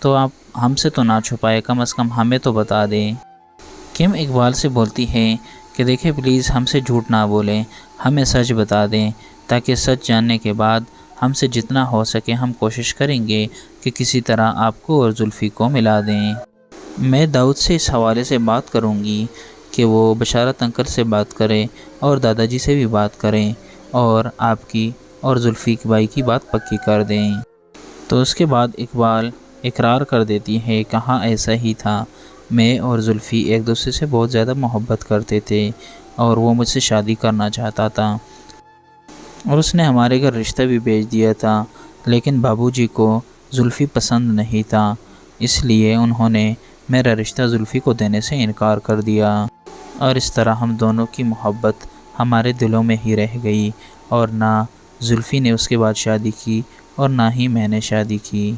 تو آپ ہم سے تو نہ چھپائے، کم از کم ہمیں تو بتا دیں۔ کم اقبال سے بولتی ہے کہ دیکھیں پلیز ہم سے جھوٹ نہ بولیں، ہمیں سچ بتا دیں، تاکہ سچ جاننے کے بعد ہم سے جتنا ہو سکے ہم کوشش کریں گے کہ کسی طرح آپ کو اور زلفی کو ملا دیں۔ میں داؤد سے اس حوالے سے بات کروں گی کہ وہ بشارت انکل سے بات کرے اور دادا جی سے بھی بات کریں اور آپ کی اور زلفی بھائی کی بات پکی کر دیں۔ تو اس کے بعد اقبال اقرار کر دیتی ہے، کہاں ایسا ہی تھا، میں اور زلفی ایک دوسرے سے بہت زیادہ محبت کرتے تھے اور وہ مجھ سے شادی کرنا چاہتا تھا اور اس نے ہمارے گھر رشتہ بھی بھیج دیا تھا، لیکن بابو جی کو زلفی پسند نہیں تھا، اس لیے انہوں نے میرا رشتہ زلفی کو دینے سے انکار کر دیا اور اس طرح ہم دونوں کی محبت ہمارے دلوں میں ہی رہ گئی اور نہ زلفی نے اس کے بعد شادی کی اور نہ ہی میں نے شادی کی۔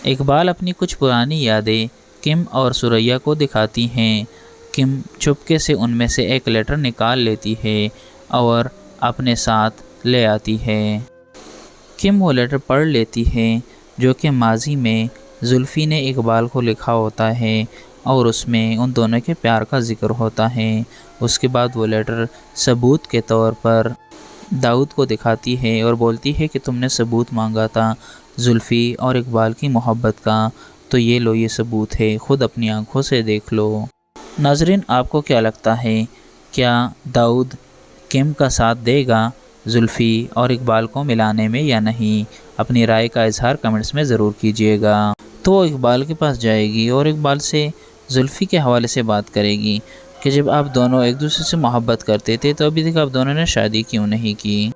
اقبال اپنی کچھ پرانی یادیں کم اور سریا کو دکھاتی ہیں۔ کم چپکے سے ان میں سے ایک لیٹر نکال لیتی ہے اور اپنے ساتھ لے آتی ہے۔ کم وہ لیٹر پڑھ لیتی ہے جو کہ ماضی میں زلفی نے اقبال کو لکھا ہوتا ہے اور اس میں ان دونوں کے پیار کا ذکر ہوتا ہے۔ اس کے بعد وہ لیٹر ثبوت کے طور پر داؤد کو دکھاتی ہے اور بولتی ہے کہ تم نے ثبوت مانگا تھا زلفی اور اقبال کی محبت کا، تو یہ لو، یہ ثبوت ہے، خود اپنی آنکھوں سے دیکھ لو۔ ناظرین، آپ کو کیا لگتا ہے، کیا داؤد کم کا ساتھ دے گا زلفی اور اقبال کو ملانے میں یا نہیں؟ اپنی رائے کا اظہار کمنٹس میں ضرور کیجیے گا۔ تو وہ اقبال کے پاس جائے گی اور اقبال سے زلفی کے حوالے سے بات کرے گی کہ جب آپ دونوں ایک دوسرے سے محبت کرتے تھے تو ابھی تک آپ دونوں نے شادی کیوں نہیں کی؟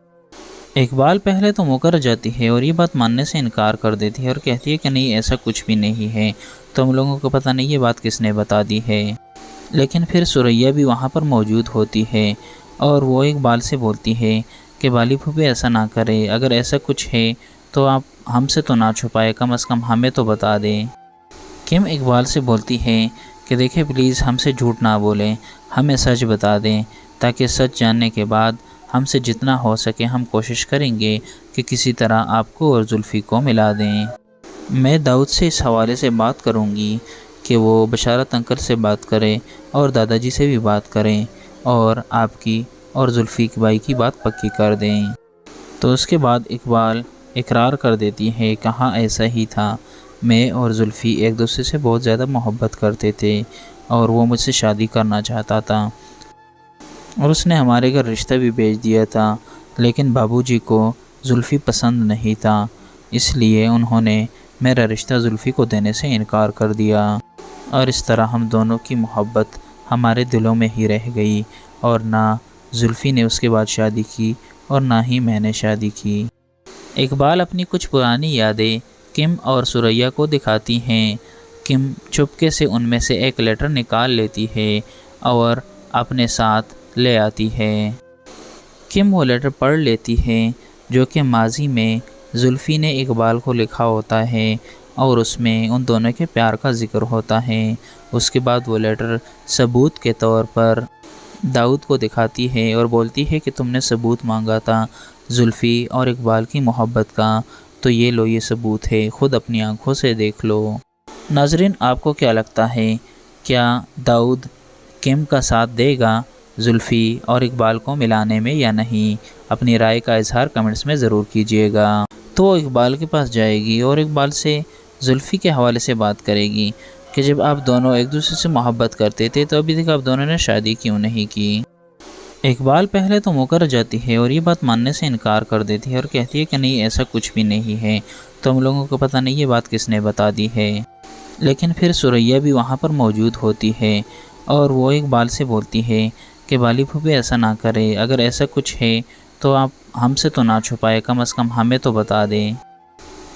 اقبال پہلے تو مکر جاتی ہے اور یہ بات ماننے سے انکار کر دیتی ہے اور کہتی ہے کہ نہیں، ایسا کچھ بھی نہیں ہے، تو ہم لوگوں کو پتہ نہیں یہ بات کس نے بتا دی ہے۔ لیکن پھر سریا بھی وہاں پر موجود ہوتی ہے اور وہ اقبال سے بولتی ہے کہ بالی پھوپھی ایسا نہ کرے، اگر ایسا کچھ ہے تو آپ ہم سے تو نہ چھپائے، کم از کم ہمیں تو بتا دیں۔ کم اقبال سے بولتی ہے کہ دیکھیں پلیز ہم سے جھوٹ نہ بولیں، ہمیں سچ بتا دیں، تاکہ سچ جاننے کے بعد ہم سے جتنا ہو سکے ہم کوشش کریں گے کہ کسی طرح آپ کو اور زلفی کو ملا دیں۔ میں داؤد سے اس حوالے سے بات کروں گی کہ وہ بشارت انکل سے بات کرے اور دادا جی سے بھی بات کریں اور آپ کی اور زلفی بھائی کی بات پکی کر دیں۔ تو اس کے بعد اقبال اقرار کر دیتی ہے، کہاں ایسا ہی تھا، میں اور زلفی ایک دوسرے سے بہت زیادہ محبت کرتے تھے اور وہ مجھ سے شادی کرنا چاہتا تھا اور اس نے ہمارے گھر رشتہ بھی بھیج دیا تھا، لیکن بابو جی کو زلفی پسند نہیں تھا، اس لیے انہوں نے میرا رشتہ زلفی کو دینے سے انکار کر دیا اور اس طرح ہم دونوں کی محبت ہمارے دلوں میں ہی رہ گئی اور نہ زلفی نے اس کے بعد شادی کی اور نہ ہی میں نے شادی کی۔ اقبال اپنی کچھ پرانی یادیں کم اور سریا کو دکھاتی ہیں۔ کم چپکے سے ان میں سے ایک لیٹر نکال لیتی ہے اور اپنے ساتھ لے آتی ہے۔ کم وہ لیٹر پڑھ لیتی ہے جو کہ ماضی میں زلفی نے اقبال کو لکھا ہوتا ہے اور اس میں ان دونوں کے پیار کا ذکر ہوتا ہے۔ اس کے بعد وہ لیٹر ثبوت کے طور پر داؤد کو دکھاتی ہے اور بولتی ہے کہ تم نے ثبوت مانگا تھا زلفی اور اقبال کی محبت کا، تو یہ لو، یہ ثبوت ہے، خود اپنی آنکھوں سے دیکھ لو۔ ناظرین، آپ کو کیا لگتا ہے، کیا داؤد کم کا ساتھ دے گا زلفی اور اقبال کو ملانے میں یا نہیں؟ اپنی رائے کا اظہار کمنٹس میں ضرور کیجیے گا۔ تو وہ اقبال کے پاس جائے گی اور اقبال سے زلفی کے حوالے سے بات کرے گی کہ جب آپ دونوں ایک دوسرے سے محبت کرتے تھے تو ابھی تک آپ دونوں نے شادی کیوں نہیں کی؟ اقبال پہلے تو مکر جاتی ہے اور یہ بات ماننے سے انکار کر دیتی ہے اور کہتی ہے کہ نہیں، ایسا کچھ بھی نہیں ہے، تو ہم لوگوں کو پتہ نہیں یہ بات کس نے بتا دی ہے۔ لیکن پھر سریا بھی وہاں پر موجود ہوتی ہے اور وہ اقبال سے بولتی ہے کہ بالی پھوپھی ایسا نہ کرے، اگر ایسا کچھ ہے تو آپ ہم سے تو نہ چھپائے، کم از کم ہمیں تو بتا دیں۔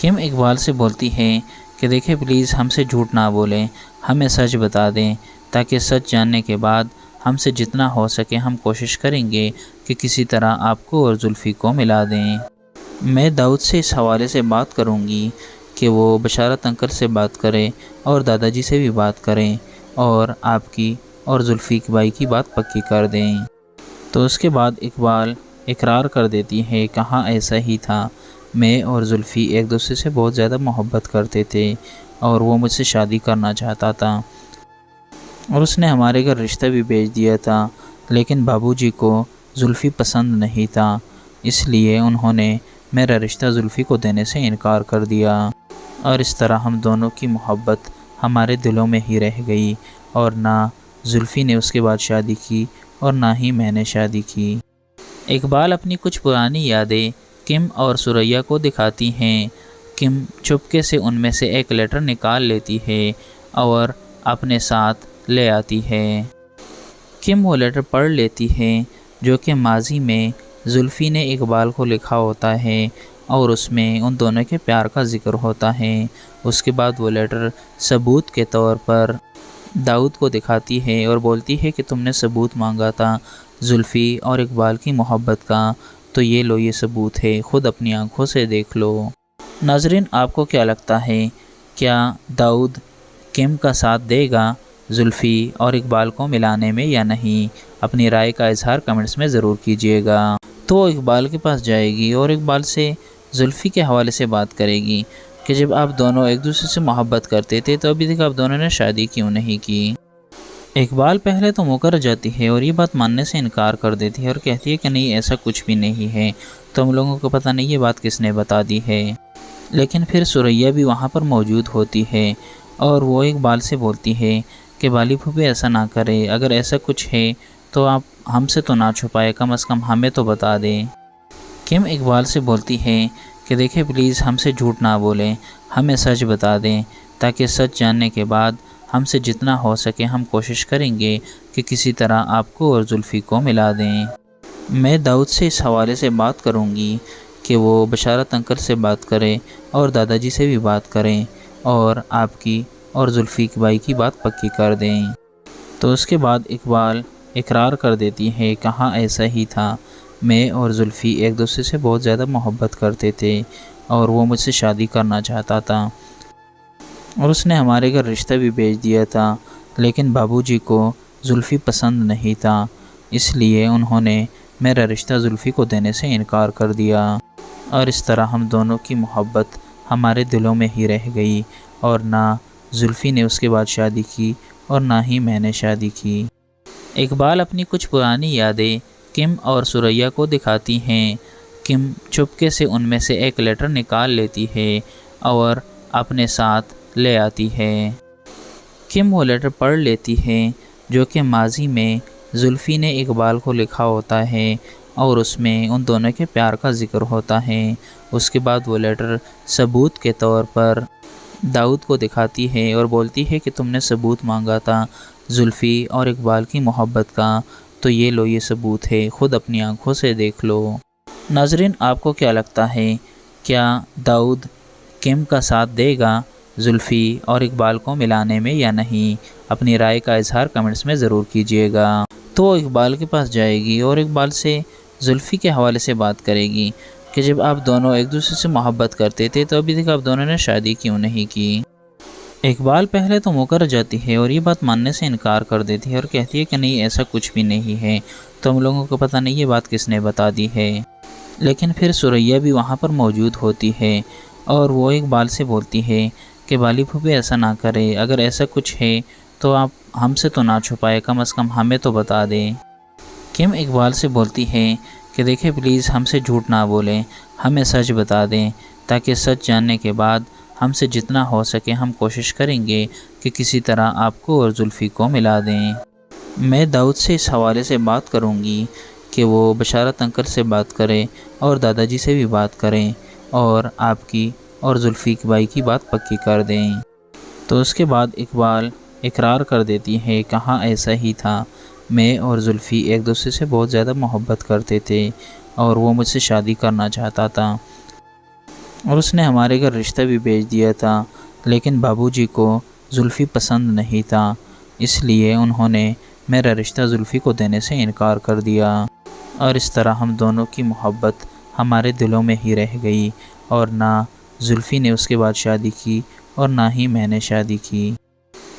کم اقبال سے بولتی ہے کہ دیکھیں پلیز ہم سے جھوٹ نہ بولیں، ہمیں سچ بتا دیں، تاکہ سچ جاننے کے بعد ہم سے جتنا ہو سکے ہم کوشش کریں گے کہ کسی طرح آپ کو اور زلفی کو ملا دیں۔ میں داؤد سے اس حوالے سے بات کروں گی کہ وہ بشارت انکل سے بات کرے اور دادا جی سے بھی بات کریں اور آپ کی اور زلفی بھائی کی بات پکی کر دیں۔ تو اس کے بعد اقبال اقرار کر دیتی ہے، کہاں ایسا ہی تھا، میں اور زلفی ایک دوسرے سے بہت زیادہ محبت کرتے تھے اور وہ مجھ سے شادی کرنا چاہتا تھا اور اس نے ہمارے گھر رشتہ بھی بھیج دیا تھا، لیکن بابو جی کو زلفی پسند نہیں تھا، اس لیے انہوں نے میرا رشتہ زلفی کو دینے سے انکار کر دیا، اور اس طرح ہم دونوں کی محبت ہمارے دلوں میں ہی رہ گئی، اور نہ زلفی نے اس کے بعد شادی کی اور نہ ہی میں نے شادی کی۔ اقبال اپنی کچھ پرانی یادیں کم اور ثریا کو دکھاتی ہیں۔ کم چپکے سے ان میں سے ایک لیٹر نکال لیتی ہے اور اپنے ساتھ لے آتی ہے۔ کم وہ لیٹر پڑھ لیتی ہے جو کہ ماضی میں زلفی نے اقبال کو لکھا ہوتا ہے اور اس میں ان دونوں کے پیار کا ذکر ہوتا ہے۔ اس کے بعد وہ لیٹر ثبوت کے طور پر داؤد کو دکھاتی ہے اور بولتی ہے کہ تم نے ثبوت مانگا تھا زلفی اور اقبال کی محبت کا، تو یہ لو، یہ ثبوت ہے، خود اپنی آنکھوں سے دیکھ لو۔ ناظرین، آپ کو کیا لگتا ہے، کیا داؤد کم کا ساتھ دے گا زلفی اور اقبال کو ملانے میں یا نہیں؟ اپنی رائے کا اظہار کمنٹس میں ضرور کیجیے گا۔ تو وہ اقبال کے پاس جائے گی اور اقبال سے زلفی کے حوالے سے بات کرے گی کہ جب آپ دونوں ایک دوسرے سے محبت کرتے تھے تو ابھی تک آپ دونوں نے شادی کیوں نہیں کی؟ اقبال پہلے تو مکر جاتی ہے اور یہ بات ماننے سے انکار کر دیتی ہے اور کہتی ہے کہ نہیں، ایسا کچھ بھی نہیں ہے، تو ہم لوگوں کو پتہ نہیں یہ بات کس نے بتا دی ہے۔ لیکن پھر ثریا بھی وہاں پر موجود ہوتی ہے اور وہ اقبال سے بولتی ہے کہ بالی پھوپھی ایسا نہ کرے، اگر ایسا کچھ ہے تو آپ ہم سے تو نہ چھپائے، کم از کم ہمیں تو بتا دیں۔ کم اقبال سے بولتی ہے کہ دیکھیں پلیز ہم سے جھوٹ نہ بولیں، ہمیں سچ بتا دیں، تاکہ سچ جاننے کے بعد ہم سے جتنا ہو سکے ہم کوشش کریں گے کہ کسی طرح آپ کو اور زلفی کو ملا دیں۔ میں داؤد سے اس حوالے سے بات کروں گی کہ وہ بشارت انکل سے بات کرے اور دادا جی سے بھی بات کریں اور آپ کی اور زلفی بھائی کی بات پکی کر دیں۔ تو اس کے بعد اقبال اقرار کر دیتی ہے، کہاں ایسا ہی تھا، میں اور زلفی ایک دوسرے سے بہت زیادہ محبت کرتے تھے اور وہ مجھ سے شادی کرنا چاہتا تھا اور اس نے ہمارے گھر رشتہ بھی بھیج دیا تھا، لیکن بابو جی کو زلفی پسند نہیں تھا، اس لیے انہوں نے میرا رشتہ زلفی کو دینے سے انکار کر دیا، اور اس طرح ہم دونوں کی محبت ہمارے دلوں میں ہی رہ گئی، اور نہ زلفی نے اس کے بعد شادی کی اور نہ ہی میں نے شادی کی۔ اقبال اپنی کچھ پرانی یادیں کم اور ثریا کو دکھاتی ہیں۔ کم چپکے سے ان میں سے ایک لیٹر نکال لیتی ہے اور اپنے ساتھ لے آتی ہے۔ کم وہ لیٹر پڑھ لیتی ہے جو کہ ماضی میں زلفی نے اقبال کو لکھا ہوتا ہے اور اس میں ان دونوں کے پیار کا ذکر ہوتا ہے۔ اس کے بعد وہ لیٹر ثبوت کے طور پر داؤد کو دکھاتی ہے اور بولتی ہے کہ تم نے ثبوت مانگا تھا زلفی اور اقبال کی محبت کا، تو یہ لو، یہ ثبوت ہے، خود اپنی آنکھوں سے دیکھ لو۔ ناظرین، آپ کو کیا لگتا ہے، کیا داؤد کم کا ساتھ دے گا زلفی اور اقبال کو ملانے میں یا نہیں؟ اپنی رائے کا اظہار کمنٹس میں ضرور کیجیے گا۔ تو وہ اقبال کے پاس جائے گی اور اقبال سے زلفی کے حوالے سے بات کرے گی کہ جب آپ دونوں ایک دوسرے سے محبت کرتے تھے تو ابھی تک آپ دونوں نے شادی کیوں نہیں کی؟ اقبال پہلے تو مکر جاتی ہے اور یہ بات ماننے سے انکار کر دیتی ہے اور کہتی ہے کہ نہیں، ایسا کچھ بھی نہیں ہے، تو ہم لوگوں کو پتہ نہیں یہ بات کس نے بتا دی ہے۔ لیکن پھر ثریا بھی وہاں پر موجود ہوتی ہے اور وہ اقبال سے بولتی ہے کہ بالی پھوپھی ایسا نہ کرے، اگر ایسا کچھ ہے تو آپ ہم سے تو نہ چھپائے، کم از کم ہمیں تو بتا دیں۔ کم اقبال سے بولتی ہے کہ دیکھیں پلیز ہم سے جھوٹ نہ بولیں، ہمیں سچ بتا دیں، تاکہ سچ جاننے کے بعد ہم سے جتنا ہو سکے ہم کوشش کریں گے کہ کسی طرح آپ کو اور زلفی کو ملا دیں۔ میں داؤد سے اس حوالے سے بات کروں گی کہ وہ بشارت انکل سے بات کرے اور دادا جی سے بھی بات کریں اور آپ کی اور زلفی بھائی کی بات پکی کر دیں۔ تو اس کے بعد اقبال اقرار کر دیتی ہے، کہاں ایسا ہی تھا، میں اور زلفی ایک دوسرے سے بہت زیادہ محبت کرتے تھے اور وہ مجھ سے شادی کرنا چاہتا تھا اور اس نے ہمارے گھر رشتہ بھی بھیج دیا تھا، لیکن بابو جی کو زلفی پسند نہیں تھا، اس لیے انہوں نے میرا رشتہ زلفی کو دینے سے انکار کر دیا، اور اس طرح ہم دونوں کی محبت ہمارے دلوں میں ہی رہ گئی، اور نہ زلفی نے اس کے بعد شادی کی اور نہ ہی میں نے شادی کی۔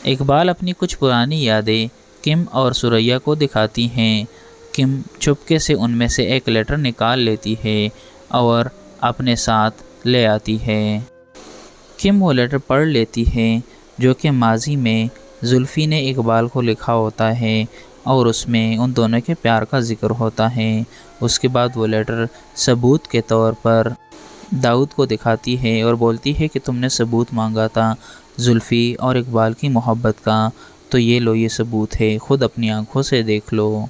اقبال اپنی کچھ پرانی یادیں کم اور ثریا کو دکھاتی ہیں۔ کم چپکے سے ان میں سے ایک لیٹر نکال لیتی ہے اور اپنے ساتھ لے آتی ہے۔ کم وہ لیٹر پڑھ لیتی ہے جو کہ ماضی میں زلفی نے اقبال کو لکھا ہوتا ہے اور اس میں ان دونوں کے پیار کا ذکر ہوتا ہے۔ اس کے بعد وہ لیٹر ثبوت کے طور پر داؤد کو دکھاتی ہے اور بولتی ہے کہ تم نے ثبوت مانگا تھا زلفی اور اقبال کی محبت کا، تو یہ لو، یہ ثبوت ہے، خود اپنی آنکھوں سے دیکھ لو۔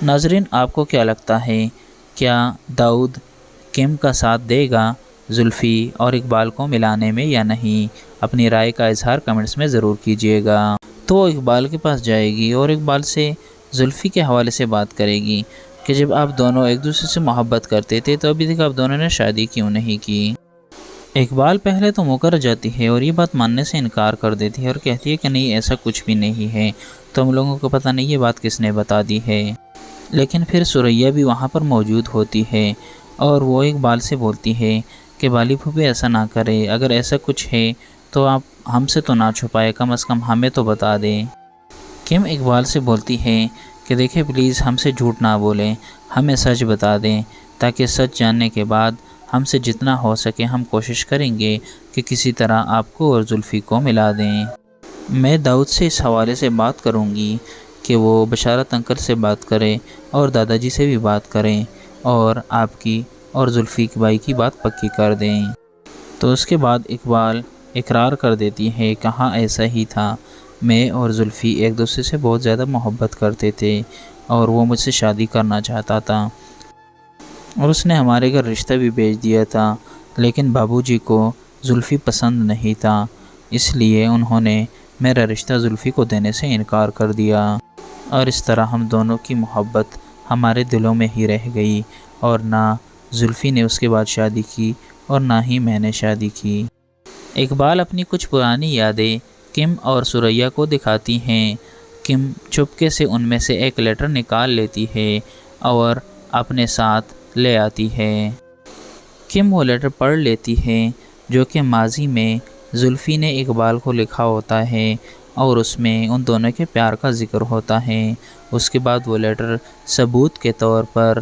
ناظرین، آپ کو کیا لگتا ہے، کیا داؤد کم کا ساتھ دے گا زلفی اور اقبال کو ملانے میں یا نہیں؟ اپنی رائے کا اظہار کمنٹس میں ضرور کیجیے گا۔ تو وہ اقبال کے پاس جائے گی اور اقبال سے زلفی کے حوالے سے بات کرے گی کہ جب آپ دونوں ایک دوسرے سے محبت کرتے تھے تو ابھی تک آپ دونوں نے شادی کیوں نہیں کی؟ اقبال پہلے تو مکر جاتی ہے اور یہ بات ماننے سے انکار کر دیتی ہے اور کہتی ہے کہ نہیں، ایسا کچھ بھی نہیں ہے، تو ہم لوگوں کو پتہ نہیں یہ بات کس نے بتا دی ہے۔ لیکن پھر ثریا بھی وہاں پر موجود ہوتی ہے اور وہ اقبال سے بولتی ہے کہ بالی پھوپھی ایسا نہ کرے، اگر ایسا کچھ ہے تو آپ ہم سے تو نہ چھپائے، کم از کم ہمیں تو بتا دیں۔ کم اقبال سے بولتی ہے کہ دیکھیں پلیز ہم سے جھوٹ نہ بولیں، ہمیں سچ بتا دیں، تاکہ سچ جاننے کے بعد ہم سے جتنا ہو سکے ہم کوشش کریں گے کہ کسی طرح آپ کو اور زلفی کو ملا دیں۔ میں داؤد سے اس حوالے سے بات کروں گی کہ وہ بشارت انکل سے بات کرے اور دادا جی سے بھی بات کریں اور آپ کی اور زلفی بھائی کی بات پکی کر دیں۔ تو اس کے بعد اقبال اقرار کر دیتی ہے، کہاں ایسا ہی تھا، میں اور زلفی ایک دوسرے سے بہت زیادہ محبت کرتے تھے اور وہ مجھ سے شادی کرنا چاہتا تھا اور اس نے ہمارے گھر رشتہ بھی بھیج دیا تھا، لیکن بابو جی کو زلفی پسند نہیں تھا، اس لیے انہوں نے میرا رشتہ زلفی کو دینے سے انکار کر دیا اور اس طرح ہم دونوں کی محبت ہمارے دلوں میں ہی رہ گئی اور نہ زلفی نے اس کے بعد شادی کی اور نہ ہی میں نے شادی کی۔ اقبال اپنی کچھ پرانی یادیں کم اور ثریا کو دکھاتی ہیں۔ کم چپکے سے ان میں سے ایک لیٹر نکال لیتی ہے اور اپنے ساتھ لے آتی ہے۔ کم وہ لیٹر پڑھ لیتی ہے جو کہ ماضی میں زلفی نے اقبال کو لکھا ہوتا ہے اور اس میں ان دونوں کے پیار کا ذکر ہوتا ہے۔ اس کے بعد وہ لیٹر ثبوت کے طور پر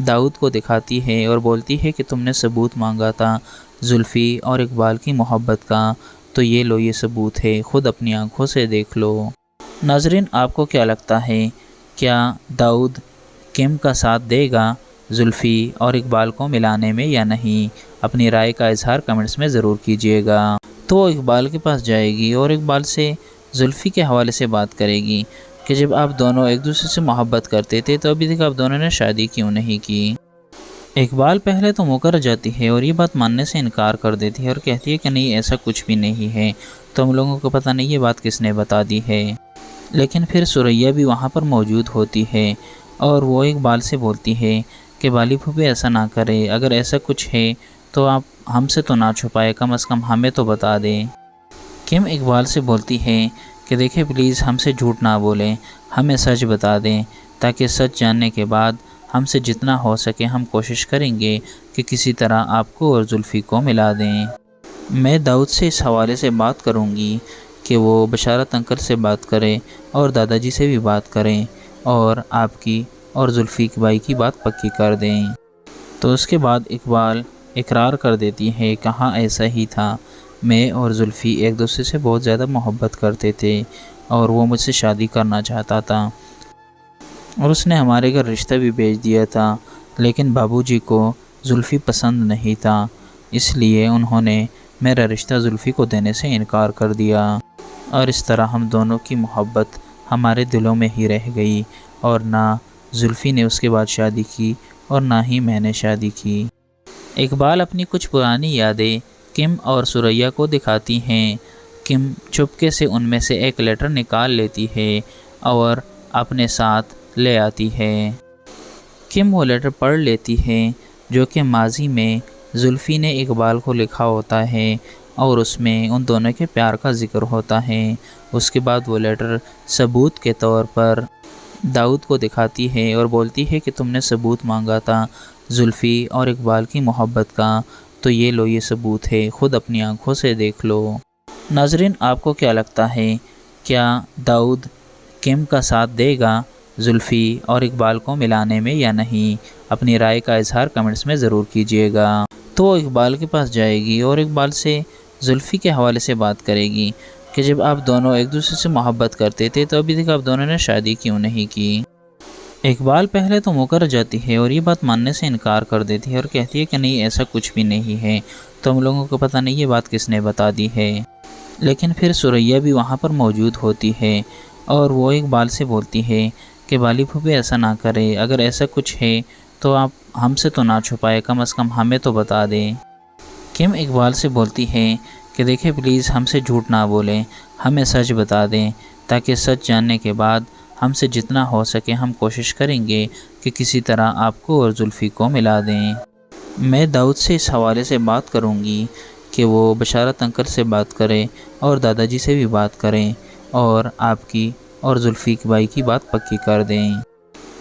داؤد کو دکھاتی ہے اور بولتی ہے کہ تم نے ثبوت مانگا تھا زلفی اور اقبال کی محبت کا، تو یہ لو، یہ ثبوت ہے، خود اپنی آنکھوں سے دیکھ لو۔ ناظرین، آپ کو کیا لگتا ہے، کیا داؤد کم کا ساتھ دے گا زلفی اور اقبال کو ملانے میں یا نہیں؟ اپنی رائے کا اظہار کمنٹس میں ضرور کیجیے گا۔ تو وہ اقبال کے پاس جائے گی اور اقبال سے زلفی کے حوالے سے بات کرے گی کہ جب آپ دونوں ایک دوسرے سے محبت کرتے تھے تو ابھی تک آپ دونوں نے شادی کیوں نہیں کی؟ اقبال پہلے تو مکر جاتی ہے اور یہ بات ماننے سے انکار کر دیتی ہے اور کہتی ہے کہ نہیں، ایسا کچھ بھی نہیں ہے، تو ہم لوگوں کو پتہ نہیں یہ بات کس نے بتا دی ہے۔ لیکن پھر ثریا بھی وہاں پر موجود ہوتی ہے اور وہ اقبال سے بولتی ہے کہ بالی پھوپھی ایسا نہ کرے، اگر ایسا کچھ ہے تو آپ ہم سے تو نہ چھپائے، کم از کم ہمیں تو بتا دیں۔ کم اقبال سے بولتی ہے کہ دیکھیں پلیز ہم سے جھوٹ نہ بولیں، ہمیں سچ بتا دیں، تاکہ سچ جاننے کے بعد ہم سے جتنا ہو سکے ہم کوشش کریں گے کہ کسی طرح آپ کو اور زلفی کو ملا دیں۔ میں داؤد سے اس حوالے سے بات کروں گی کہ وہ بشارت انکل سے بات کرے اور دادا جی سے بھی بات کریں اور آپ کی اور زلفی بھائی کی بات پکی کر دیں۔ تو اس کے بعد اقبال اقرار کر دیتی ہے، کہاں ایسا ہی تھا، میں اور زلفی ایک دوسرے سے بہت زیادہ محبت کرتے تھے اور وہ مجھ سے شادی کرنا چاہتا تھا اور اس نے ہمارے گھر رشتہ بھی بھیج دیا تھا، لیکن بابو جی کو زلفی پسند نہیں تھا، اس لیے انہوں نے میرا رشتہ زلفی کو دینے سے انکار کر دیا اور اس طرح ہم دونوں کی محبت ہمارے دلوں میں ہی رہ گئی اور نہ زلفی نے اس کے بعد شادی کی اور نہ ہی میں نے شادی کی۔ اقبال اپنی کچھ پرانی یادیں کم اور ثریا کو دکھاتی ہیں۔ کم چپکے سے ان میں سے ایک لیٹر نکال لیتی ہے اور اپنے ساتھ لے آتی ہے۔ کم وہ لیٹر پڑھ لیتی ہے جو کہ ماضی میں زلفی نے اقبال کو لکھا ہوتا ہے اور اس میں ان دونوں کے پیار کا ذکر ہوتا ہے۔ اس کے بعد وہ لیٹر ثبوت کے طور پر داؤد کو دکھاتی ہے اور بولتی ہے کہ تم نے ثبوت مانگا تھا زلفی اور اقبال کی محبت کا، تو یہ لو، یہ ثبوت ہے، خود اپنی آنکھوں سے دیکھ لو۔ ناظرین، آپ کو کیا لگتا ہے، کیا داؤد کم کا ساتھ دے گا زلفی اور اقبال کو ملانے میں یا نہیں؟ اپنی رائے کا اظہار کمنٹس میں ضرور کیجیے گا۔ تو وہ اقبال کے پاس جائے گی اور اقبال سے زلفی کے حوالے سے بات کرے گی کہ جب آپ دونوں ایک دوسرے سے محبت کرتے تھے تو ابھی تک آپ دونوں نے شادی کیوں نہیں کی۔ اقبال پہلے تو مکر جاتی ہے اور یہ بات ماننے سے انکار کر دیتی ہے اور کہتی ہے کہ نہیں ایسا کچھ بھی نہیں ہے، تو ہم لوگوں کو پتہ نہیں یہ بات کس نے بتا دی ہے۔ لیکن پھر ثریا بھی وہاں پر موجود ہوتی ہے اور وہ اقبال سے بولتی ہے کہ بالی پھوپھی ایسا نہ کرے، اگر ایسا کچھ ہے تو آپ ہم سے تو نہ چھپائے، کم از کم ہمیں تو بتا دیں۔ کم اقبال سے بولتی ہے کہ دیکھیں پلیز ہم سے جھوٹ نہ بولیں، ہمیں سچ بتا دیں، تاکہ سچ جاننے کے بعد ہم سے جتنا ہو سکے ہم کوشش کریں گے کہ کسی طرح آپ کو اور زلفی کو ملا دیں۔ میں داؤد سے اس حوالے سے بات کروں گی کہ وہ بشارت انکل سے بات کرے اور دادا جی سے بھی بات کریں اور آپ کی اور زلفی بھائی کی بات پکی کر دیں۔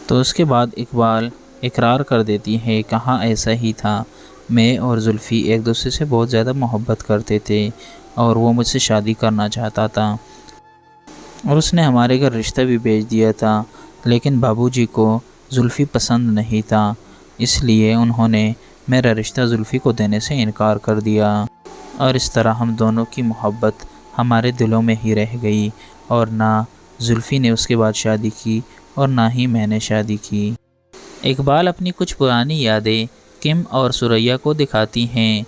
تو اس کے بعد اقبال اقرار کر دیتی ہے کہاں ایسا ہی تھا، میں اور زلفی ایک دوسرے سے بہت زیادہ محبت کرتے تھے اور وہ مجھ سے شادی کرنا چاہتا تھا اور اس نے ہمارے گھر رشتہ بھی بھیج دیا تھا، لیکن بابو جی کو زلفی پسند نہیں تھا، اس لیے انہوں نے میرا رشتہ زلفی کو دینے سے انکار کر دیا اور اس طرح ہم دونوں کی محبت ہمارے دلوں میں ہی رہ گئی اور نہ زلفی نے اس کے بعد شادی کی اور نہ ہی میں نے شادی کی۔ اقبال اپنی کچھ پرانی یادیں کم اور ثریا کو دکھاتی ہیں۔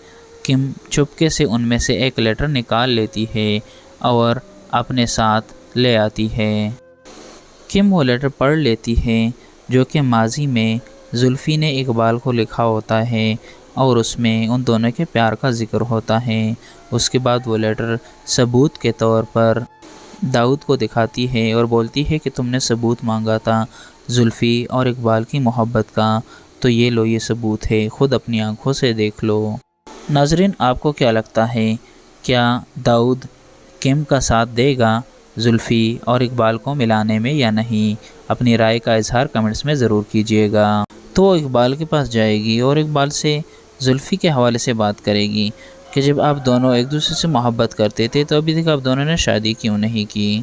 کم چپکے سے ان میں سے ایک لیٹر نکال لیتی ہے اور اپنے ساتھ لے آتی ہے۔ کم وہ لیٹر پڑھ لیتی ہے جو کہ ماضی میں زلفی نے اقبال کو لکھا ہوتا ہے اور اس میں ان دونوں کے پیار کا ذکر ہوتا ہے۔ اس کے بعد وہ لیٹر ثبوت کے طور پر داؤد کو دکھاتی ہے اور بولتی ہے کہ تم نے ثبوت مانگا تھا زلفی اور اقبال کی محبت کا، تو یہ لو یہ ثبوت ہے، خود اپنی آنکھوں سے دیکھ لو۔ ناظرین آپ کو کیا لگتا ہے، کیا داؤد کم کا ساتھ دے گا زلفی اور اقبال کو ملانے میں یا نہیں؟ اپنی رائے کا اظہار کمنٹس میں ضرور کیجیے گا۔ تو وہ اقبال کے پاس جائے گی اور اقبال سے زلفی کے حوالے سے بات کرے گی کہ جب آپ دونوں ایک دوسرے سے محبت کرتے تھے تو ابھی تک آپ دونوں نے شادی کیوں نہیں کی۔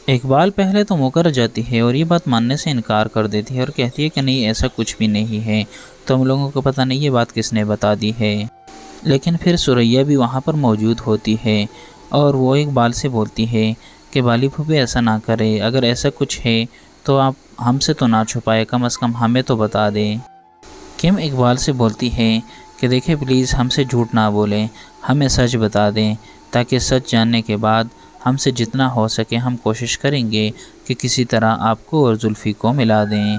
اقبال پہلے تو مکر جاتی ہے اور یہ بات ماننے سے انکار کر دیتی ہے اور کہتی ہے کہ نہیں ایسا کچھ بھی نہیں ہے، تو ہم لوگوں کو پتہ نہیں یہ بات کس نے بتا دی ہے۔ لیکن پھر ثریا بھی وہاں پر موجود ہوتی ہے اور وہ اقبال سے بولتی ہے کہ بالی پھوپھی ایسا نہ کرے، اگر ایسا کچھ ہے تو آپ ہم سے تو نہ چھپائے، کم از کم ہمیں تو بتا دیں۔ کم اقبال سے بولتی ہے کہ دیکھیں پلیز ہم سے جھوٹ نہ بولیں، ہمیں سچ بتا دیں، تاکہ سچ جاننے کے بعد ہم سے جتنا ہو سکے ہم کوشش کریں گے کہ کسی طرح آپ کو اور زلفی کو ملا دیں۔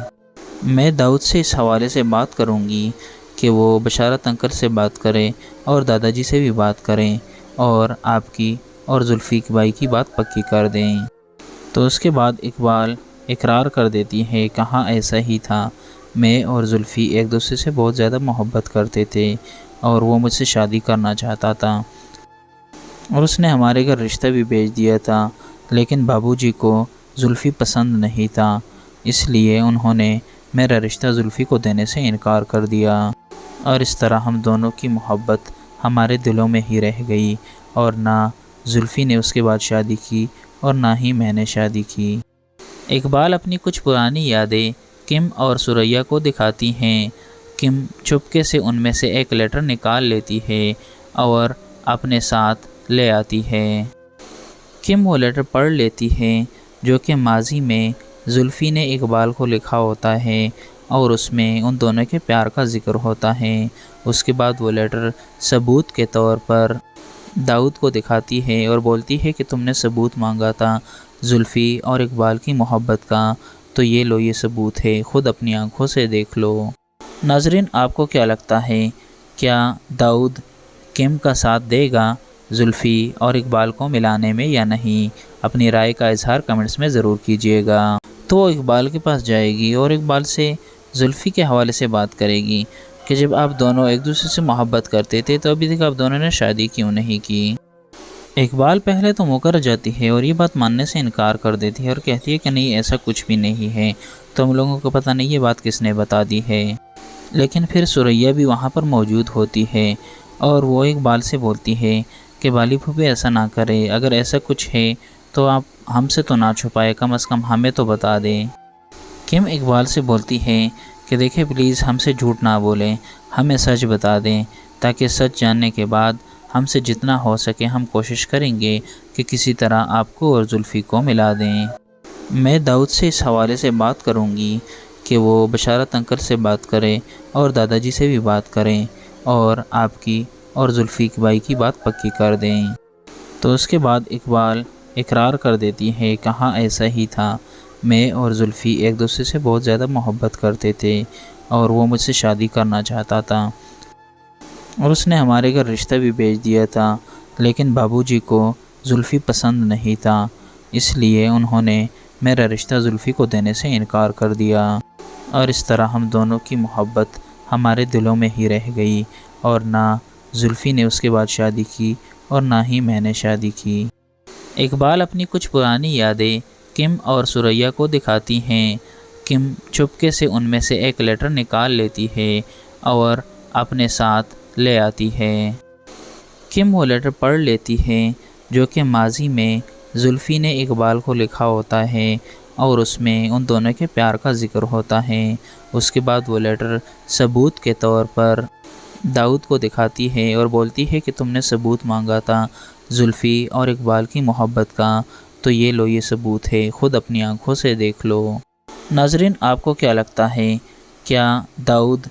میں داؤد سے اس حوالے سے بات کروں گی کہ وہ بشارت انکل سے بات کرے اور دادا جی سے بھی بات کریں اور آپ کی اور زلفی بھائی کی بات پکی کر دیں۔ تو اس کے بعد اقبال اقرار کر دیتی ہے کہاں ایسا ہی تھا، میں اور زلفی ایک دوسرے سے بہت زیادہ محبت کرتے تھے اور وہ مجھ سے شادی کرنا چاہتا تھا اور اس نے ہمارے گھر رشتہ بھی بھیج دیا تھا، لیکن بابو جی کو زلفی پسند نہیں تھا، اس لیے انہوں نے میرا رشتہ زلفی کو دینے سے انکار کر دیا اور اس طرح ہم دونوں کی محبت ہمارے دلوں میں ہی رہ گئی اور نہ زلفی نے اس کے بعد شادی کی اور نہ ہی میں نے شادی کی۔ اقبال اپنی کچھ پرانی یادیں کم اور ثریا کو دکھاتی ہیں۔ کم چپکے سے ان میں سے ایک لیٹر نکال لیتی ہے اور اپنے ساتھ لے آتی ہے۔ کم وہ لیٹر پڑھ لیتی ہے جو کہ ماضی میں زلفی نے اقبال کو لکھا ہوتا ہے اور اس میں ان دونوں کے پیار کا ذکر ہوتا ہے۔ اس کے بعد وہ لیٹر ثبوت کے طور پر داؤد کو دکھاتی ہے اور بولتی ہے کہ تم نے ثبوت مانگا تھا زلفی اور اقبال کی محبت کا، تو یہ لو یہ ثبوت ہے، خود اپنی آنکھوں سے دیکھ لو۔ ناظرین آپ کو کیا لگتا ہے، کیا داؤد کم کا ساتھ دے گا زلفی اور اقبال کو ملانے میں یا نہیں؟ اپنی رائے کا اظہار کمنٹس میں ضرور کیجیے گا۔ تو وہ اقبال کے پاس جائے گی اور اقبال سے زلفی کے حوالے سے بات کرے گی کہ جب آپ دونوں ایک دوسرے سے محبت کرتے تھے تو ابھی تک آپ دونوں نے شادی کیوں نہیں کی۔ اقبال پہلے تو مکر جاتی ہے اور یہ بات ماننے سے انکار کر دیتی ہے اور کہتی ہے کہ نہیں ایسا کچھ بھی نہیں ہے، تو ہم لوگوں کو پتہ نہیں یہ بات کس نے بتا دی ہے۔ لیکن پھر ثریا بھی وہاں پر موجود ہوتی ہے اور وہ اقبال سے بولتی ہے کہ بالی پھوپھی ایسا نہ کرے، اگر ایسا کچھ ہے تو آپ ہم سے تو نہ چھپائے، کم از کم ہمیں تو بتا دیں۔ کم اقبال سے بولتی ہے کہ دیکھیں پلیز ہم سے جھوٹ نہ بولیں، ہمیں سچ بتا دیں، تاکہ سچ جاننے کے بعد ہم سے جتنا ہو سکے ہم کوشش کریں گے کہ کسی طرح آپ کو اور زلفی کو ملا دیں۔ میں داؤد سے اس حوالے سے بات کروں گی کہ وہ بشارت انکل سے بات کریں اور دادا جی سے بھی بات کریں اور آپ کی اور زلفی بھائی کی بات پکی کر دیں۔ تو اس کے بعد اقبال اقرار کر دیتی ہے، کہاں ایسا ہی تھا، میں اور زلفی ایک دوسرے سے بہت زیادہ محبت کرتے تھے اور وہ مجھ سے شادی کرنا چاہتا تھا اور اس نے ہمارے گھر رشتہ بھی بھیج دیا تھا، لیکن بابو جی کو زلفی پسند نہیں تھا، اس لیے انہوں نے میرا رشتہ زلفی کو دینے سے انکار کر دیا اور اس طرح ہم دونوں کی محبت ہمارے دلوں میں ہی رہ گئی اور نہ زلفی نے اس کے بعد شادی کی اور نہ ہی میں نے شادی کی۔ اقبال اپنی کچھ پرانی یادیں کم اور سریا کو دکھاتی ہیں۔ کم چپکے سے ان میں سے ایک لیٹر نکال لیتی ہے اور اپنے ساتھ لے آتی ہے۔ کم وہ لیٹر پڑھ لیتی ہے جو کہ ماضی میں زلفی نے اقبال کو لکھا ہوتا ہے اور اس میں ان دونوں کے پیار کا ذکر ہوتا ہے۔ اس کے بعد وہ لیٹر ثبوت کے طور پر داؤد کو دکھاتی ہے اور بولتی ہے کہ تم نے ثبوت مانگا تھا زلفی اور اقبال کی محبت کا، تو یہ لو، یہ ثبوت ہے، خود اپنی آنکھوں سے دیکھ لو۔ ناظرین، آپ کو کیا لگتا ہے، کیا داؤد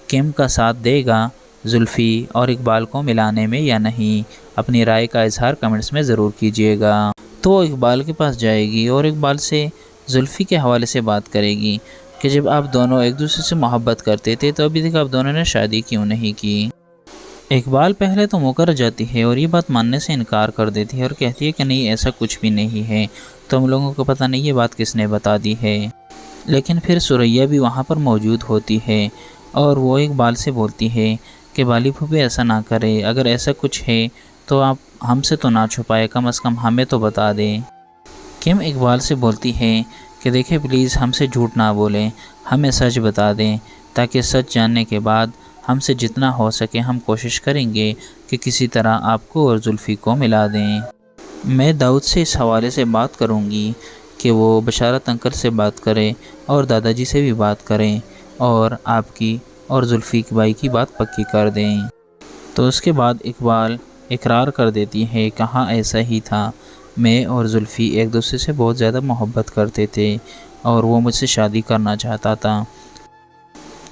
کم کا ساتھ دے گا زلفی اور اقبال کو ملانے میں یا نہیں؟ اپنی رائے کا اظہار کمنٹس میں ضرور کیجیے گا۔ تو وہ اقبال کے پاس جائے گی اور اقبال سے زلفی کے حوالے سے بات کرے گی کہ جب آپ دونوں ایک دوسرے سے محبت کرتے تھے تو ابھی تک آپ دونوں نے شادی کیوں نہیں کی؟ اقبال پہلے تو مکر جاتی ہے اور یہ بات ماننے سے انکار کر دیتی ہے اور کہتی ہے کہ نہیں، ایسا کچھ بھی نہیں ہے، تو ہم لوگوں کو پتہ نہیں یہ بات کس نے بتا دی ہے۔ لیکن پھر سریا بھی وہاں پر موجود ہوتی ہے اور وہ اقبال سے بولتی ہے کہ بالی پھوپھی ایسا نہ کرے، اگر ایسا کچھ ہے تو آپ ہم سے تو نہ چھپائے، کم از کم ہمیں تو بتا دیں۔ کم اقبال سے بولتی ہے کہ دیکھیں پلیز ہم سے جھوٹ نہ بولیں، ہمیں سچ بتا دیں، تاکہ سچ جاننے کے بعد ہم سے جتنا ہو سکے ہم کوشش کریں گے کہ کسی طرح آپ کو اور زلفی کو ملا دیں۔ میں داؤد سے اس حوالے سے بات کروں گی کہ وہ بشارت انکل سے بات کریں اور دادا جی سے بھی بات کریں اور آپ کی اور زلفی بھائی کی بات پکی کر دیں۔ تو اس کے بعد اقبال اقرار کر دیتی ہے، کہاں ایسا ہی تھا، میں اور زلفی ایک دوسرے سے بہت زیادہ محبت کرتے تھے اور وہ مجھ سے شادی کرنا چاہتا تھا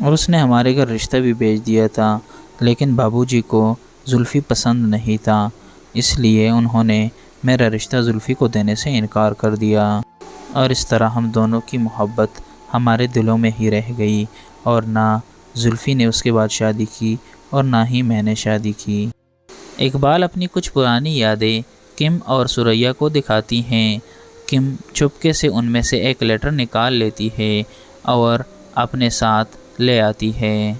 اور اس نے ہمارے گھر رشتہ بھی بھیج دیا تھا، لیکن بابو جی کو زلفی پسند نہیں تھا، اس لیے انہوں نے میرا رشتہ زلفی کو دینے سے انکار کر دیا اور اس طرح ہم دونوں کی محبت ہمارے دلوں میں ہی رہ گئی اور نہ زلفی نے اس کے بعد شادی کی اور نہ ہی میں نے شادی کی۔ اقبال اپنی کچھ پرانی یادیں کم اور سریا کو دکھاتی ہیں۔ کم چپکے سے ان میں سے ایک لیٹر نکال لیتی ہے اور اپنے ساتھ لے آتی ہے۔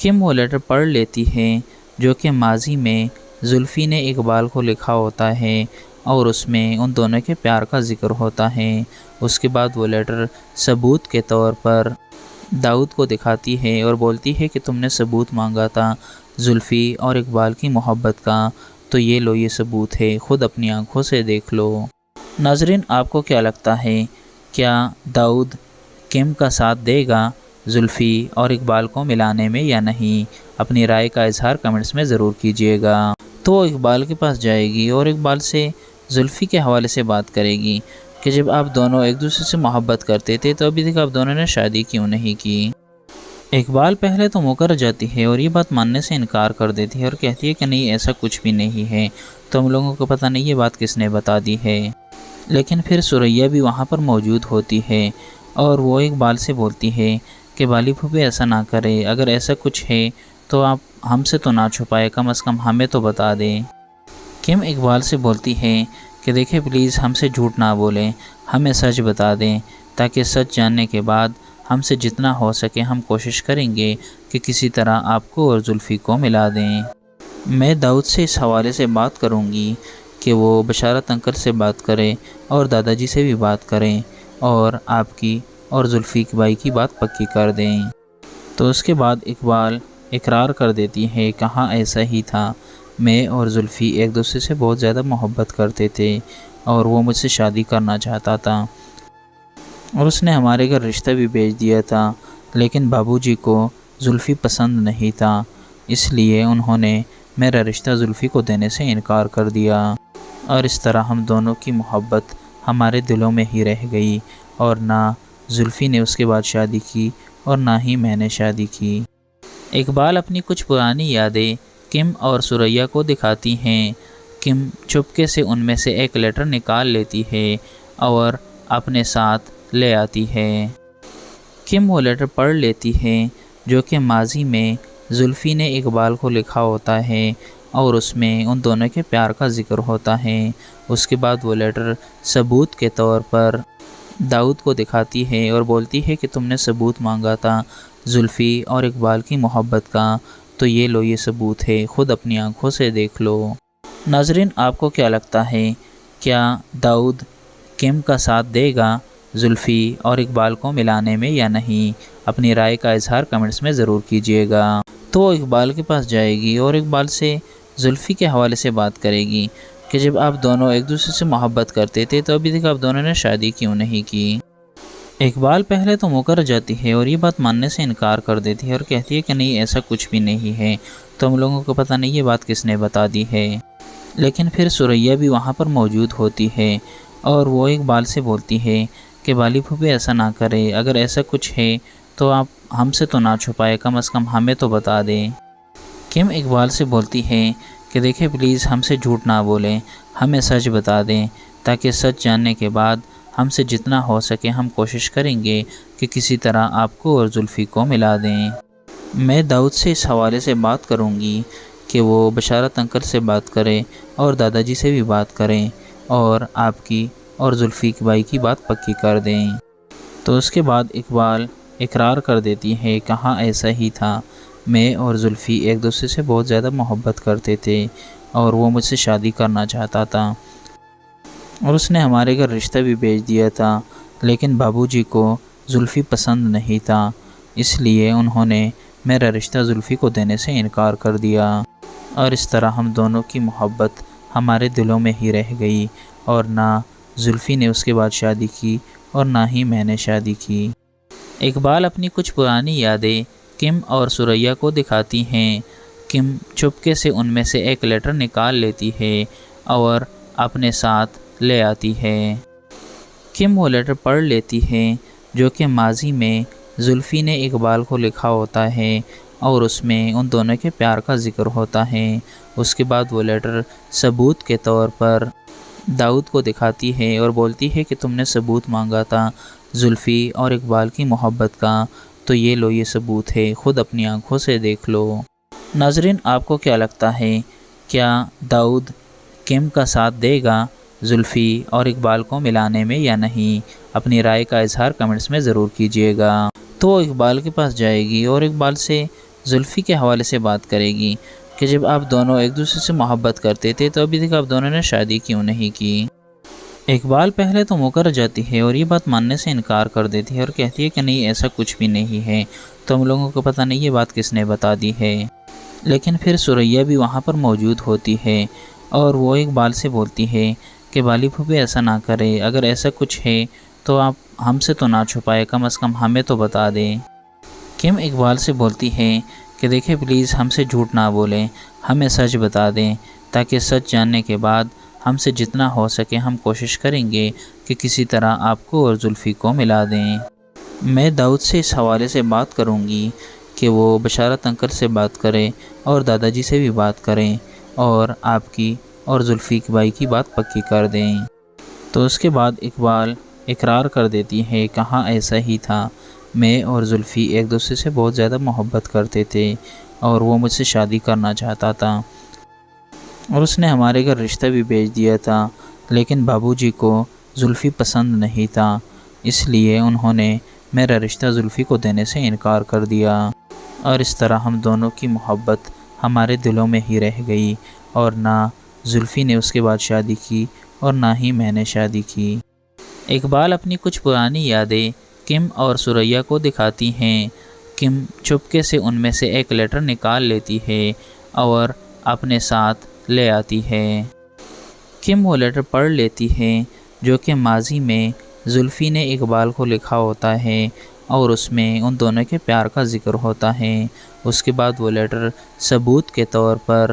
کم وہ لیٹر پڑھ لیتی ہے جو کہ ماضی میں زلفی نے اقبال کو لکھا ہوتا ہے اور اس میں ان دونوں کے پیار کا ذکر ہوتا ہے۔ اس کے بعد وہ لیٹر ثبوت کے طور پر داؤد کو دکھاتی ہے اور بولتی ہے کہ تم نے ثبوت مانگا تھا زلفی اور اقبال کی محبت کا، تو یہ لو، یہ ثبوت ہے، خود اپنی آنکھوں سے دیکھ لو۔ ناظرین، آپ کو کیا لگتا ہے، کیا داؤد کم کا ساتھ دے گا زلفی اور اقبال کو ملانے میں یا نہیں؟ اپنی رائے کا اظہار کمنٹس میں ضرور کیجیے گا۔ تو وہ اقبال کے پاس جائے گی اور اقبال سے زلفی کے حوالے سے بات کرے گی کہ جب آپ دونوں ایک دوسرے سے محبت کرتے تھے تو ابھی تک آپ دونوں نے شادی کیوں نہیں کی؟ اقبال پہلے تو مکر جاتی ہے اور یہ بات ماننے سے انکار کر دیتی ہے اور کہتی ہے کہ نہیں، ایسا کچھ بھی نہیں ہے، تو ہم لوگوں کو پتہ نہیں یہ بات کس نے بتا دی ہے۔ لیکن پھر سریا بھی وہاں پر موجود ہوتی ہے اور وہ اقبال سے بولتی ہے کہ بالی پھوپھی ایسا نہ کرے، اگر ایسا کچھ ہے تو آپ ہم سے تو نہ چھپائے، کم از کم ہمیں تو بتا دیں۔ کم اقبال سے بولتی ہے کہ دیکھیں پلیز ہم سے جھوٹ نہ بولیں، ہمیں سچ بتا دیں، تاکہ سچ جاننے کے بعد ہم سے جتنا ہو سکے ہم کوشش کریں گے کہ کسی طرح آپ کو اور زلفی کو ملا دیں۔ میں داؤد سے اس حوالے سے بات کروں گی کہ وہ بشارت انکل سے بات کریں اور دادا جی سے بھی بات کریں اور آپ کی اور زلفی بھائی کی بات پکی کر دیں۔ تو اس کے بعد اقبال اقرار کر دیتی ہے، کہاں ایسا ہی تھا، میں اور زلفی ایک دوسرے سے بہت زیادہ محبت کرتے تھے اور وہ مجھ سے شادی کرنا چاہتا تھا اور اس نے ہمارے گھر رشتہ بھی بھیج دیا تھا، لیکن بابو جی کو زلفی پسند نہیں تھا، اس لیے انہوں نے میرا رشتہ زلفی کو دینے سے انکار کر دیا، اور اس طرح ہم دونوں کی محبت ہمارے دلوں میں ہی رہ گئی، اور نہ زلفی نے اس کے بعد شادی کی اور نہ ہی میں نے شادی کی۔ اقبال اپنی کچھ پرانی یادیں کم اور ثریا کو دکھاتی ہیں۔ کم چپکے سے ان میں سے ایک لیٹر نکال لیتی ہے اور اپنے ساتھ لے آتی ہے۔ کم وہ لیٹر پڑھ لیتی ہے جو کہ ماضی میں زلفی نے اقبال کو لکھا ہوتا ہے، اور اس میں ان دونوں کے پیار کا ذکر ہوتا ہے۔ اس کے بعد وہ لیٹر ثبوت کے طور پر داؤد کو دکھاتی ہے اور بولتی ہے کہ تم نے ثبوت مانگا تھا زلفی اور اقبال کی محبت کا، تو یہ لو، یہ ثبوت ہے، خود اپنی آنکھوں سے دیکھ لو۔ ناظرین، آپ کو کیا لگتا ہے، کیا داؤد کم کا ساتھ دے گا زلفی اور اقبال کو ملانے میں یا نہیں؟ اپنی رائے کا اظہار کمنٹس میں ضرور کیجیے گا۔ تو وہ اقبال کے پاس جائے گی اور اقبال سے زلفی کے حوالے سے بات کرے گی کہ جب آپ دونوں ایک دوسرے سے محبت کرتے تھے تو ابھی تک آپ دونوں نے شادی کیوں نہیں کی؟ اقبال پہلے تو مکر جاتی ہے اور یہ بات ماننے سے انکار کر دیتی ہے اور کہتی ہے کہ نہیں، ایسا کچھ بھی نہیں ہے، تو ہم لوگوں کو پتہ نہیں یہ بات کس نے بتا دی ہے۔ لیکن پھر ثریا بھی وہاں پر موجود ہوتی ہے اور وہ اقبال سے بولتی ہے کہ بالی پھوپھی ایسا نہ کرے، اگر ایسا کچھ ہے تو آپ ہم سے تو نہ چھپائے، کم از کم ہمیں تو بتا دیں۔ کم اقبال سے بولتی ہے کہ دیکھیں پلیز ہم سے جھوٹ نہ بولیں، ہمیں سچ بتا دیں، تاکہ سچ جاننے کے بعد ہم سے جتنا ہو سکے ہم کوشش کریں گے کہ کسی طرح آپ کو اور زلفی کو ملا دیں۔ میں داؤد سے اس حوالے سے بات کروں گی کہ وہ بشارت انکل سے بات کرے اور دادا جی سے بھی بات کریں اور آپ کی اور زلفی کی بھائی کی بات پکی کر دیں۔ تو اس کے بعد اقبال اقرار کر دیتی ہے، کہاں ایسا ہی تھا، میں اور زلفی ایک دوسرے سے بہت زیادہ محبت کرتے تھے اور وہ مجھ سے شادی کرنا چاہتا تھا، اور اس نے ہمارے گھر رشتہ بھی بھیج دیا تھا، لیکن بابو جی کو زلفی پسند نہیں تھا، اس لیے انہوں نے میرا رشتہ زلفی کو دینے سے انکار کر دیا، اور اس طرح ہم دونوں کی محبت ہمارے دلوں میں ہی رہ گئی، اور نہ زلفی نے اس کے بعد شادی کی اور نہ ہی میں نے شادی کی۔ اقبال اپنی کچھ پرانی یادیں کم اور ثریا کو دکھاتی ہیں۔ کم چپکے سے ان میں سے ایک لیٹر نکال لیتی ہے اور اپنے ساتھ لے آتی ہے۔ کم وہ لیٹر پڑھ لیتی ہے جو کہ ماضی میں زلفی نے اقبال کو لکھا ہوتا ہے، اور اس میں ان دونوں کے پیار کا ذکر ہوتا ہے۔ اس کے بعد وہ لیٹر ثبوت کے طور پر داؤد کو دکھاتی ہے اور بولتی ہے کہ تم نے ثبوت مانگا تھا زلفی اور اقبال کی محبت کا، تو یہ لو، یہ ثبوت ہے، خود اپنی آنکھوں سے دیکھ لو۔ ناظرین، آپ کو کیا لگتا ہے، کیا داؤد کم کا ساتھ دے گا زلفی اور اقبال کو ملانے میں یا نہیں؟ اپنی رائے کا اظہار کمنٹس میں ضرور کیجیے گا۔ تو وہ اقبال کے پاس جائے گی اور اقبال سے زلفی کے حوالے سے بات کرے گی کہ جب آپ دونوں ایک دوسرے سے محبت کرتے تھے تو ابھی تک آپ دونوں نے شادی کیوں نہیں کی؟ اقبال پہلے تو مکر جاتی ہے اور یہ بات ماننے سے انکار کر دیتی ہے اور کہتی ہے کہ نہیں، ایسا کچھ بھی نہیں ہے، تو ہم لوگوں کو پتہ نہیں یہ بات کس نے بتا دی ہے۔ لیکن پھر ثریا بھی وہاں پر موجود ہوتی ہے اور وہ اقبال سے بولتی ہے کہ بالی پھوپھی ایسا نہ کرے، اگر ایسا کچھ ہے تو آپ ہم سے تو نہ چھپائے، کم از کم ہمیں تو بتا دیں۔ کم اقبال سے بولتی ہے کہ دیکھیں پلیز ہم سے جھوٹ نہ بولیں، ہمیں سچ بتا دیں، تاکہ سچ جاننے کے بعد ہم سے جتنا ہو سکے ہم کوشش کریں گے کہ کسی طرح آپ کو اور زلفی کو ملا دیں۔ میں داؤد سے اس حوالے سے بات کروں گی کہ وہ بشارت انکل سے بات کرے اور دادا جی سے بھی بات کریں اور آپ کی اور زلفی کی بھائی کی بات پکی کر دیں۔ تو اس کے بعد اقبال اقرار کر دیتی ہے، کہاں ایسا ہی تھا، میں اور زلفی ایک دوسرے سے بہت زیادہ محبت کرتے تھے اور وہ مجھ سے شادی کرنا چاہتا تھا، اور اس نے ہمارے گھر رشتہ بھی بھیج دیا تھا، لیکن بابو جی کو زلفی پسند نہیں تھا، اس لیے انہوں نے میرا رشتہ زلفی کو دینے سے انکار کر دیا، اور اس طرح ہم دونوں کی محبت ہمارے دلوں میں ہی رہ گئی، اور نہ زلفی نے اس کے بعد شادی کی اور نہ ہی میں نے شادی کی۔ اقبال اپنی کچھ پرانی یادیں کم اور ثریا کو دکھاتی ہیں۔ کم چپکے سے ان میں سے ایک لیٹر نکال لیتی ہے اور اپنے ساتھ لے آتی ہے۔ کم وہ لیٹر پڑھ لیتی ہے جو کہ ماضی میں زلفی نے اقبال کو لکھا ہوتا ہے، اور اس میں ان دونوں کے پیار کا ذکر ہوتا ہے۔ اس کے بعد وہ لیٹر ثبوت کے طور پر